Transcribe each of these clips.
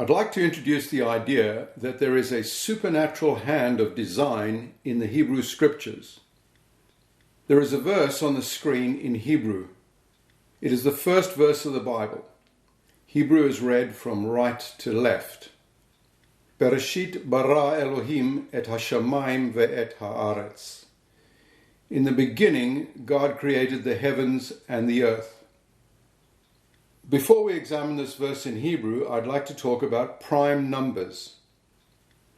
I'd like to introduce the idea that there is a supernatural hand of design in the Hebrew Scriptures. There is a verse on the screen in Hebrew. It is the first verse of the Bible. Hebrew is read from right to left. Bereshit bara Elohim et hashamayim ve'et haaretz. In the beginning, God created the heavens and the earth. Before we examine this verse in Hebrew, I'd like to talk about prime numbers.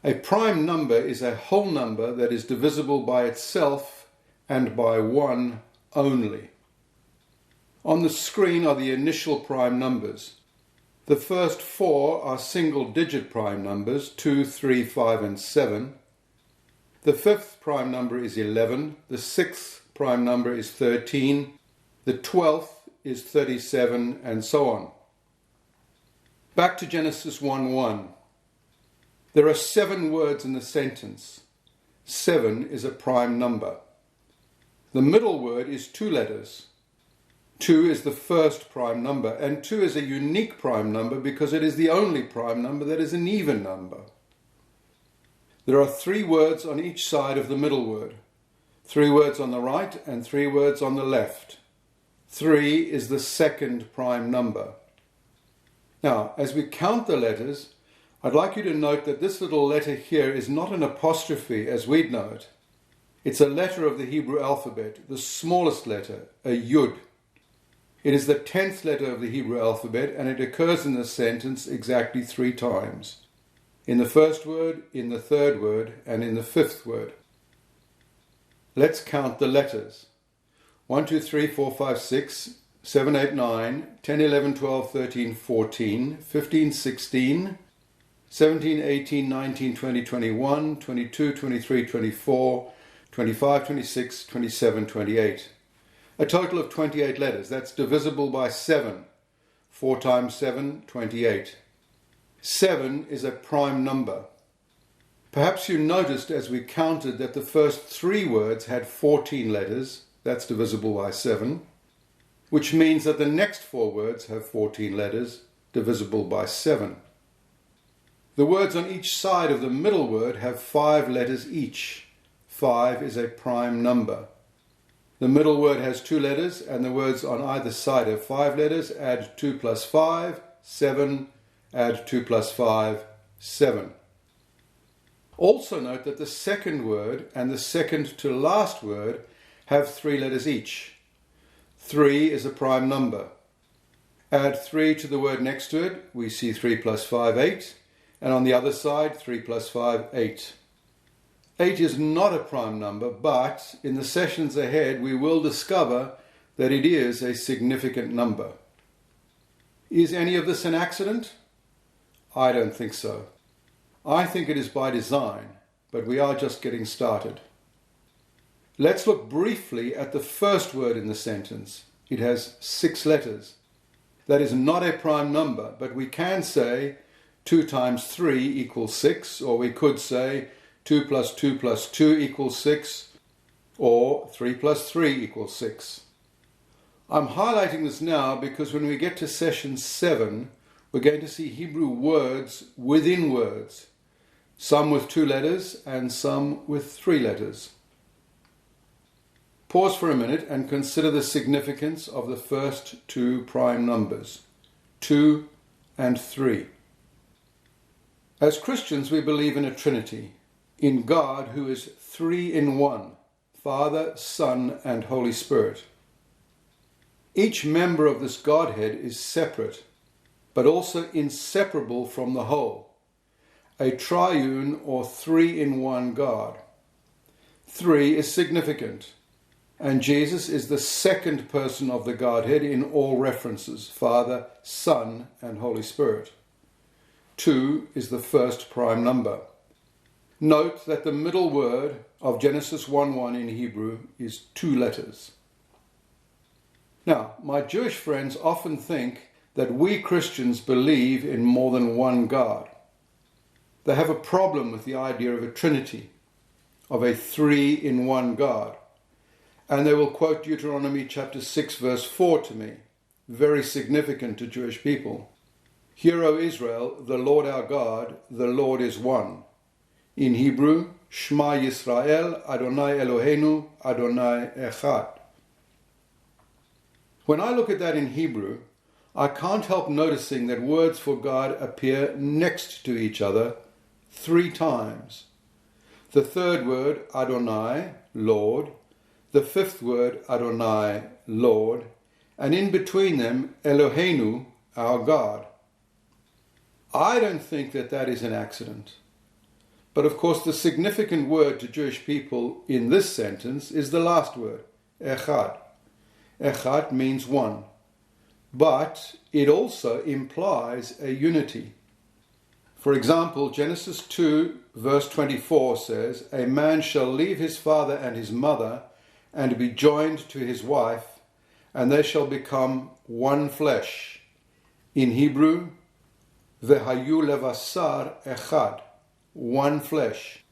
A prime number is a whole number that is divisible by itself and by one only. On the screen are the initial prime numbers. The first four are single-digit prime numbers, 2, 3, 5, and 7. The fifth prime number is 11. The sixth prime number is 13. The 12th is 37, and so on. Back to Genesis 1:1. There are 7 words in the sentence. 7 is a prime number. The middle word is 2 letters. 2 is the first prime number, and 2 is a unique prime number because it is the only prime number that is an even number. There are 3 words on each side of the middle word. 3 words on the right and 3 words on the left. 3 is the second prime number. Now, as we count the letters, I'd like you to note that this little letter here is not an apostrophe as we'd know it. It's a letter of the Hebrew alphabet, the smallest letter, a yud. It is the 10th letter of the Hebrew alphabet, and it occurs in the sentence exactly 3 times. In the first word, in the third word, and in the 5th word. Let's count the letters. 1, 2, 3, 4, 5, 6, 7, 8, 9, 10, 11, 12, 13, 14, 15, 16, 17, 18, 19, 20, 21, 22, 23, 24, 25, 26, 27, 28. A total of 28 letters. That's divisible by 7. 4 times 7, 28. 7 is a prime number. Perhaps you noticed as we counted that the first 3 words had 14 letters. That's divisible by 7, which means that the next 4 words have 14 letters, divisible by 7. The words on each side of the middle word have 5 letters each. 5 is a prime number. The middle word has 2 letters, and the words on either side have 5 letters. Add 2 plus 5, 7. Add 2 plus 5, 7. Also note that the second word and the second to last word have 3 letters each. 3 is a prime number. Add 3 to the word next to it, we see 3 plus 5, 8. And on the other side, 3 plus 5, 8. 8 is not a prime number, but in the sessions ahead we will discover that it is a significant number. Is any of this an accident? I don't think so. I think it is by design, but we are just getting started. Let's look briefly at the first word in the sentence. It has 6 letters. That is not a prime number, but we can say 2 times 3 equals 6, or we could say 2 plus 2 plus 2 equals 6, or 3 plus 3 equals 6. I'm highlighting this now because when we get to session 7, we're going to see Hebrew words within words, some with 2 letters and some with 3 letters. Pause for a minute and consider the significance of the first 2 prime numbers, 2 and 3. As Christians, we believe in a Trinity, in God who is 3 in 1, Father, Son, and Holy Spirit. Each member of this Godhead is separate, but also inseparable from the whole, a triune or 3 in 1 God. 3 is significant. And Jesus is the second person of the Godhead in all references, Father, Son, and Holy Spirit. 2 is the first prime number. Note that the middle word of Genesis 1:1 in Hebrew is 2 letters. Now, my Jewish friends often think that we Christians believe in more than one God. They have a problem with the idea of a Trinity, of a 3 in 1 God. And they will quote Deuteronomy chapter 6 verse 4 to me, very significant to Jewish people. Hear, O Israel, the Lord our God, the Lord is one. In Hebrew, Shema Yisrael, Adonai Eloheinu, Adonai Echad. When I look at that in Hebrew, I can't help noticing that words for God appear next to each other 3 times. The third word, Adonai, Lord. The 5th word, Adonai, Lord. And in between them, Eloheinu, our God. I don't think that that is an accident. But of course, the significant word to Jewish people in this sentence is the last word, Echad. Echad means one. But it also implies a unity. For example, Genesis 2 verse 24 says, "A man shall leave his father and his mother and be joined to his wife, and they shall become one flesh." In Hebrew, "Vehayu levasar echad," one flesh.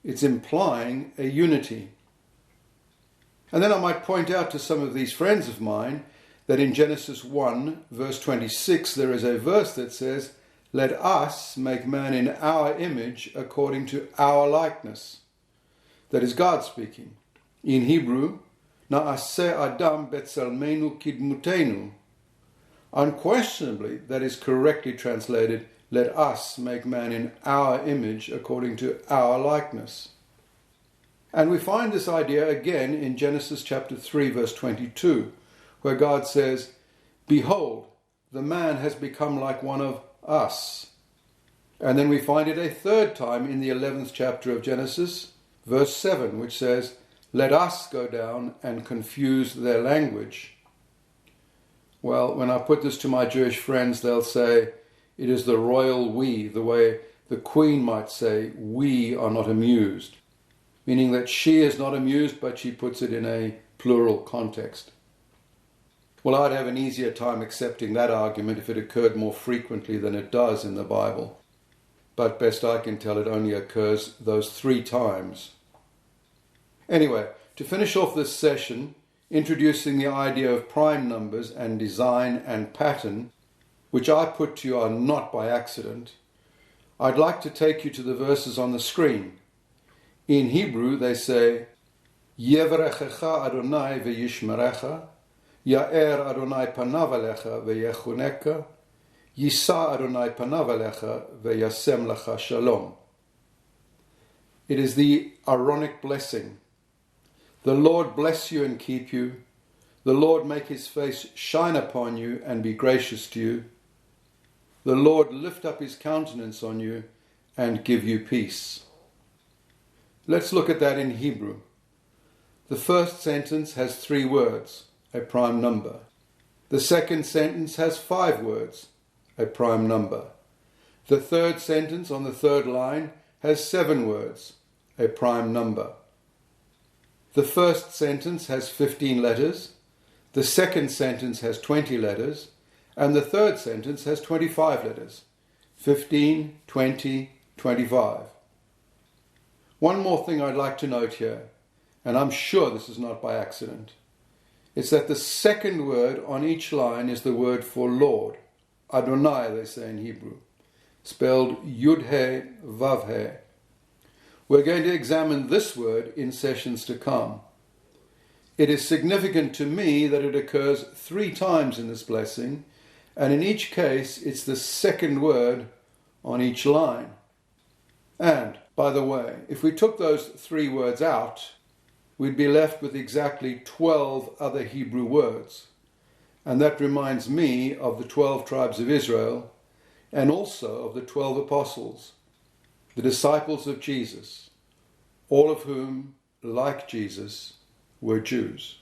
It's implying a unity. And then I might point out to some of these friends of mine that in Genesis 1 verse 26 there is a verse that says, "Let us make man in our image according to our likeness." That is God speaking. In Hebrew, "Na'aseh Adam betzelmeinu kidmutenu." Unquestionably, that is correctly translated, "Let us make man in our image according to our likeness." And we find this idea again in Genesis chapter 3 verse 22, where God says, "Behold, the man has become like one of us." And then we find it a third time in the 11th chapter of Genesis, verse 7, which says, "Let us go down and confuse their language." Well, when I put this to my Jewish friends, they'll say, it is the royal we, the way the Queen might say, "We are not amused," meaning that she is not amused, but she puts it in a plural context. Well, I'd have an easier time accepting that argument if it occurred more frequently than it does in the Bible. But best I can tell, it only occurs those 3 times. Anyway, to finish off this session, introducing the idea of prime numbers and design and pattern, which I put to you are not by accident, I'd like to take you to the verses on the screen. In Hebrew they say, "Yevrechecha Adonai v'yishmerecha, Ya'er Adonai panav alecha v'yechuneka, Yisa Adonai panav alecha v'yasem lecha shalom." It is the Aaronic blessing. "The Lord bless you and keep you. The Lord make his face shine upon you and be gracious to you. The Lord lift up his countenance on you and give you peace." Let's look at that in Hebrew. The first sentence has 3 words, a prime number. The second sentence has 5 words, a prime number. The third sentence on the 3rd line has 7 words, a prime number. The first sentence has 15 letters, the second sentence has 20 letters, and the third sentence has 25 letters. 15, 20, 25. One more thing I'd like to note here, and I'm sure this is not by accident. It's that the second word on each line is the word for Lord. Adonai, they say in Hebrew, spelled Yud-He, Vav-He. We're going to examine this word in sessions to come. It is significant to me that it occurs 3 times in this blessing, and in each case it's the second word on each line. And, by the way, if we took those 3 words out, we'd be left with exactly 12 other Hebrew words. And that reminds me of the 12 tribes of Israel, and also of the 12 apostles, the disciples of Jesus, all of whom, like Jesus, were Jews.